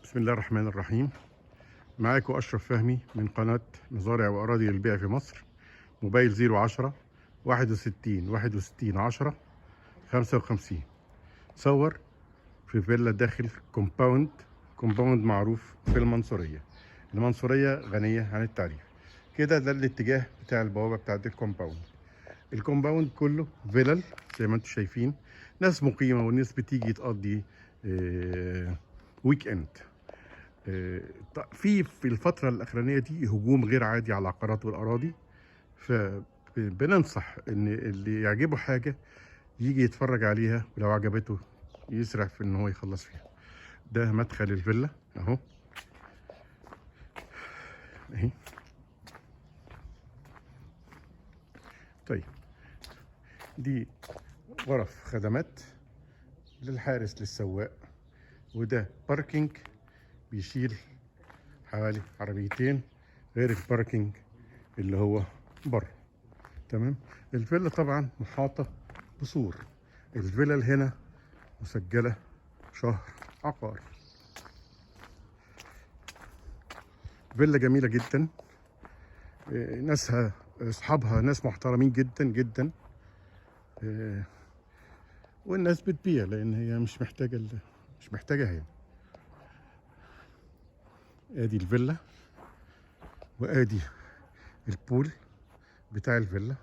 بسم الله الرحمن الرحيم. معاكم أشرف فهمي من قناة مزارع وأراضي للبيع في مصر. موبايل 010 61 61 10 55. صور في فيلا داخل كومباوند معروف في المنصورية. المنصورية غنية عن التعريف. كده ده الاتجاه بتاع البوابة بتاعت الكومباوند كله فيلل زي ما انتم شايفين، ناس مقيمة والناس بتيجي تقضي ويك اند. في الفترة الأخرانية دي هجوم غير عادي على العقارات والأراضي، فبننصح إن اللي يعجبه حاجة يجي يتفرج عليها، ولو عجبته يسرع في إن هو يخلص فيها. ده مدخل الفيلا أهو، أهي. طيب دي غرف خدمات للحارس للسواق، وده باركينج بيشيل حوالي عربيتين غير الباركينج اللي هو بره. تمام. الفيلا طبعا محاطة بسور. الفيلل هنا مسجلة شهر عقار. فيلا جميلة جدا، ناسها اصحابها ناس محترمين جدا جدا، والناس بتبيع لان هي مش محتاجة هي. ادي الفيلا وادي البول بتاع الفيلا.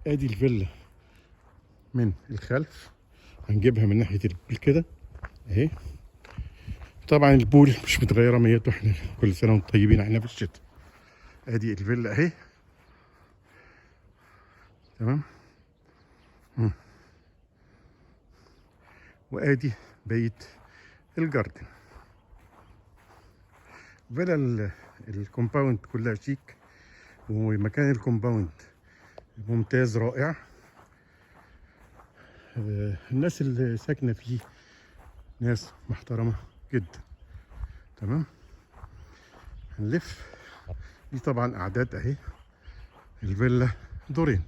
ادي الفيلا من الخلف، هنجيبها من ناحية البول كده اهي. طبعا البول مش متغيرة ميته، احنا كل سنة وانتم طيبين، احنا في الشتاء. ادي الفيلا اهي. تمام. وادي بيت الجاردن. فيلا الكومباوند كلها شيك، ومكان الكومباوند ممتاز رائع. الناس اللي ساكنة فيه ناس محترمة جدا. تمام. هنلف. دي طبعا اعداد اهي. الفيلا دورين.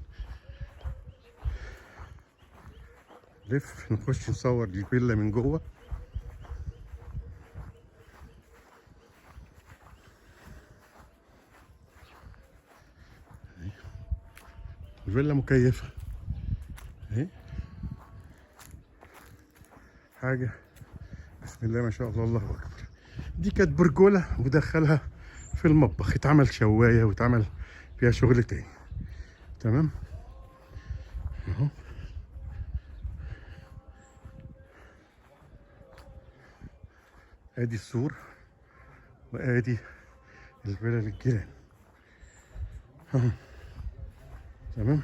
لف نخش نصور الفيلا من جوه. الفيلا مكيفة اهي، حاجة بسم الله ما شاء الله، الله اكبر. دي كانت برجولة ودخلها في المطبخ، اتعمل شواية واتعمل فيها شغل تاني. تمام اهو. ادي السور وادي الفيلا للجيران اهو. تمام.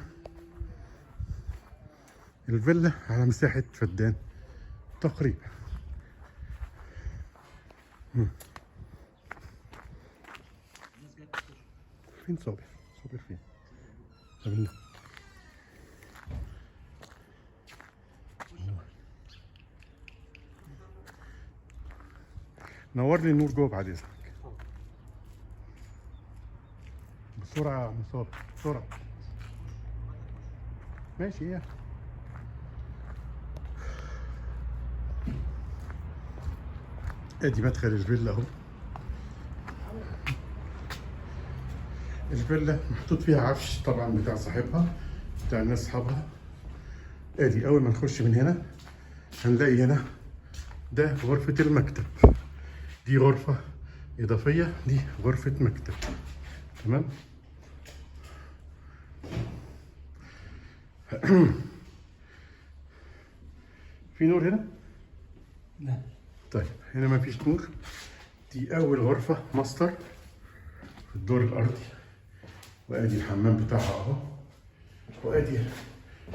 الفيلا على مساحة فدان تقريبا. فين صابر؟ صابر فين؟ طب نور لي النور جوه بعد اذنك. بسرعة يا مصاب، بسرعة. ماشي ايه. ادي مدخل الفيلا اهو. الفيلا محطوط فيها عفش طبعا بتاع صاحبها، بتاع الناس اصحابها. ادي اول ما نخش من هنا هنلاقي هنا ده غرفة المكتب. دي غرفة اضافية، دي غرفة مكتب. تمام. في نور هنا؟ لا. طيب هنا ما فيش نور. دي اول غرفة ماستر في الدور الارضي، وادي الحمام بتاعها اهو، وادي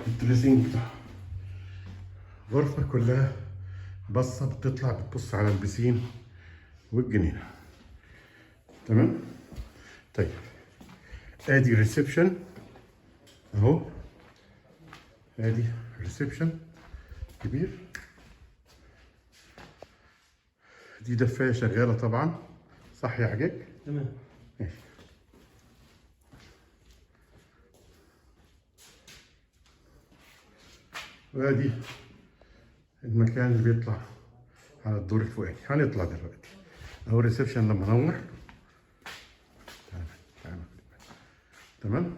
الدريسنج بتاعها. غرفة كلها بصة بتطلع بتبص على البسين والجنينة. تمام. طيب ادي ريسبشن اهو. ادي ريسبشن كبير. دي دفاية شغالة طبعا، صح يا حاجاج؟ تمام. ماشي. وادي المكان اللي بيطلع على الدور الفوقاني. هنطلع دلوقتي اهو الريسبشن لما انور. تمام.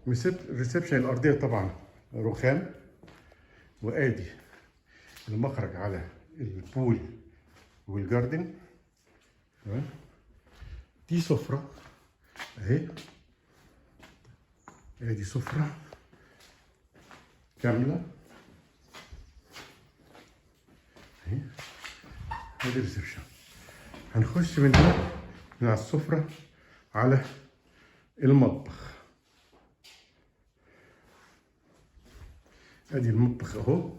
الريسبشن الارضيه طبعا رخام، وادي المخرج على البول والجاردن. تمام. دي سفره اهي، ادي سفره كامله اهي. ادي الريسبشن. هنخش من هنا من على السفره على المطبخ. ادي المطبخ اهو،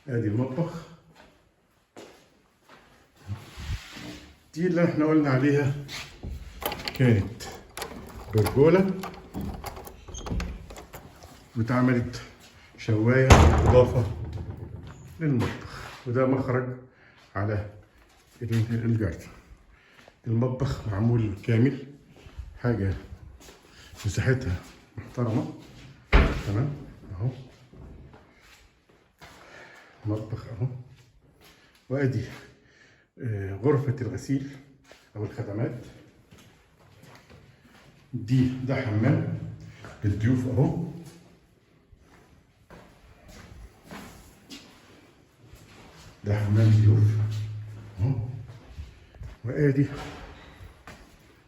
ادي المطبخ. دي اللي احنا قلنا عليها كانت برجولة واتعملت شواية إضافة للمطبخ، وده مخرج على الجاردن. المطبخ معمول كامل، حاجة مساحتها محترمة. تمام اهو مطبخ اهو. وادي غرفة الغسيل او الخدمات. ده حمام للضيوف اهو. ده حمام ضيوف اهو. وادي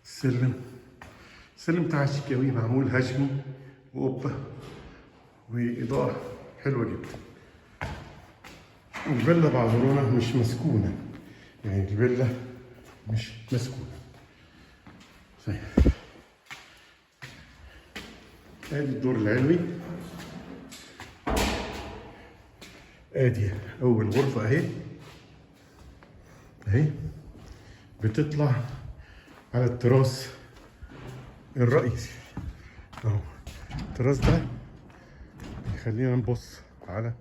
السلم بتاع الشكاوي، معمول هشم وقبة وإضاءة حلوة جدا. الفيلا بعذرونا مش مسكونة، يعني الفيلا مش مسكونة. طيب ادي الدور العلوي. ادي أول غرفة اهي بتطلع على التراس الرئيسي اهو. التراس ده يخلينا نبص على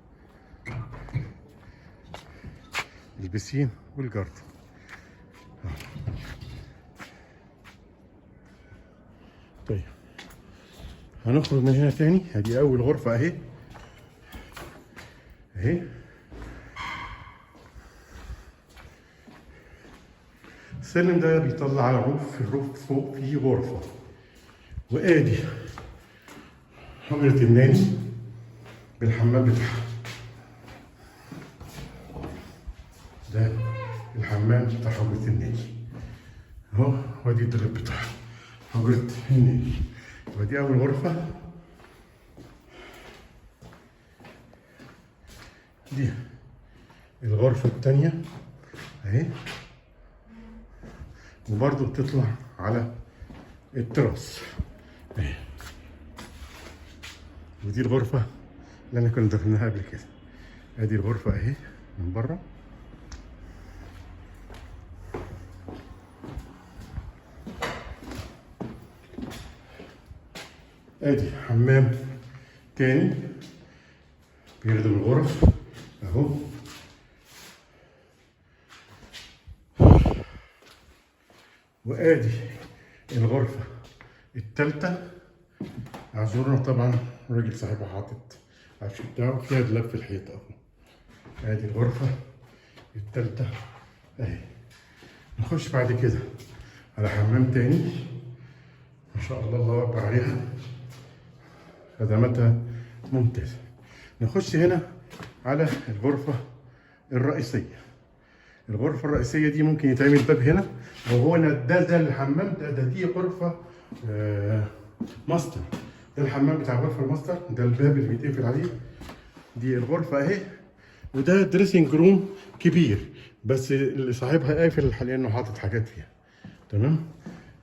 البسين والجاردن. طيب هنخرج من هنا تاني. ادي اول غرفة اهي. السلم ده بيطلع على الروف فوق فيه غرفة. وادي حجرة الناني بالحمام بتاعها. ده الحمام بتاع حجرة الناني اهو. وادي الدولاب بتاع حجرة الناني. ودي أول غرفة. دي الغرفة التانية اهي، وبرضه بتطلع على التراس اهي. ودي الغرفة اللي انا كنت دخلناها قبل كده. ادي الغرفة اهي من بره. ادي حمام تاني بيخدم الغرف اهو. وادي الغرفة التالتة. اعذرونا طبعا الراجل صاحبها حاطط عفش بتاعه فيها دولاب في الحيط اهو. ادي الغرفة التالتة اهي. نخش بعد كده على حمام تاني ما شاء الله، الله اكبر عليها، خدماتها ممتازة. نخش هنا على الغرفة الرئيسية. الغرفة الرئيسية دي ممكن يتعمل باب هنا، او هو ده الحمام دي غرفة ماستر. ده الحمام بتاع الغرفة الماستر، ده الباب اللي بيتقفل عليه. دي الغرفة اهي. وده دريسنج روم كبير، بس اللي صاحبها قافل لانه حاطط حاجات فيها. تمام.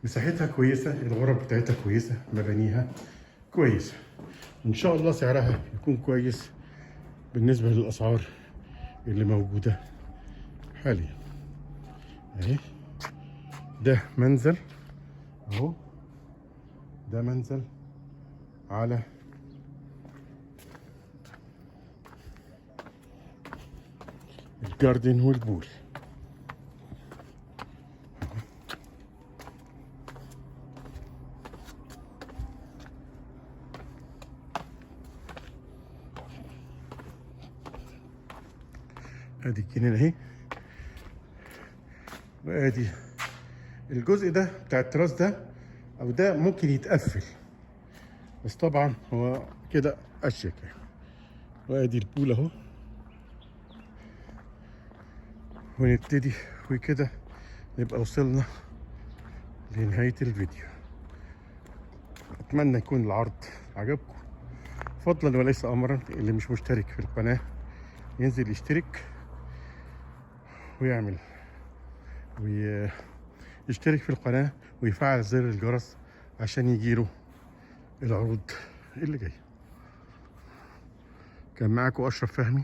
مساحتها كويسة، الغرف بتاعتها كويسة، مبانيها كويسة. ان شاء الله سعرها يكون كويس بالنسبة للأسعار اللي موجودة حاليا اهي. ده منزل اهو، ده منزل على الجاردن والبول. ادي الجنينه اهي، وادي الجزء ده بتاع التراس ده او ده ممكن يتقفل، بس طبعا هو كده اشيك يعني. وادي البول اهو، ونبتدي وكده نبقى وصلنا لنهاية الفيديو. اتمنى يكون العرض عجبكم، فضلا وليس امرا. اللي مش مشترك في القناة ينزل يشترك ويعمل ويشترك في القناة ويفعل زر الجرس عشان يجيله العروض اللي جاية. كان معاكم أشرف فهمي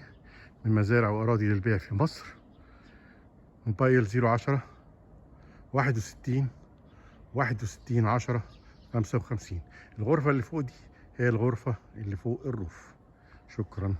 من مزارع وأراضي للبيع في مصر. موبايل 010 61 61 10 55. الغرفة اللي فوق دي هي الغرفة اللي فوق الروف. شكرا.